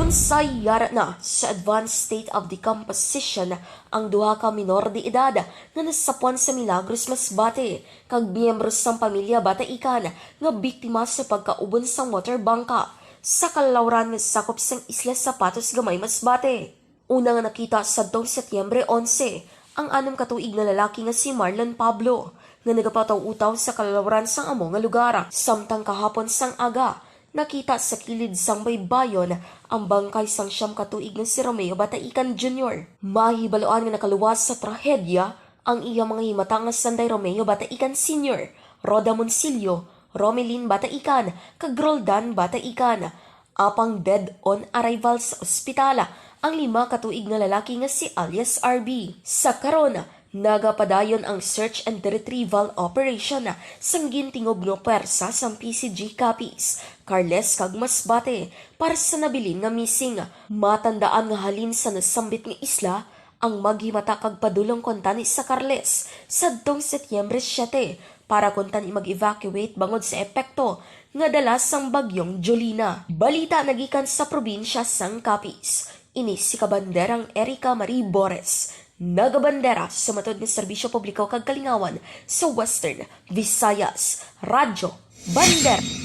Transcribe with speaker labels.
Speaker 1: Unsay yara na sa advanced state of decomposition ang duha ka minor de edad nga nasapuan sa Milagros Masbate kag miyembro sang pamilya bataikan nga biktima sa pagkaubon sang water bangka sa kalawran nga sakop sang Isla Zapatos Gamay Masbate. Una nga nakita sadtong Setyembre 11 ang 6 ka tuig nga lalaki nga si Marlon Pablo nga nagapataw-utaw sa kalawran sang amo nga lugar. Samtang kahapon sang aga nakita sa kilid sang baybayon ang bangkay sang 9 ka tuig nga si Romeo Bataican Jr. Mahibaloan nga nakaluwas sa trahedya ang iya mga himata nga sanday Romeo Bataican Sr., Roda Moncillo, Romelin Bataican, kag Roldan Bataican. Apang dead on arrival sa ospitala ang 5 ka tuig nga lalaki nga si alias RB. Sa karon, nagapadayon ang search and retrieval operation sang gintingog nga pwersa sang PCG Capiz, Carles kag Masbate para sa nabilin nga missing. Matandaan nga halin sa nasambit nga isla ang maghimata kag padulong kontani sa Carles sadtong Setyembre 7 para kontani mag-evacuate bangod sa epekto nga dala sang bagyong Jolina. Balita nagikan sa probinsya sang Capiz. Ini si kabanderang Erica Marie Bores, nagabandera sa matod ng serbisyo publiko kag kalingawan sa Western Visayas. Radyo Bandera.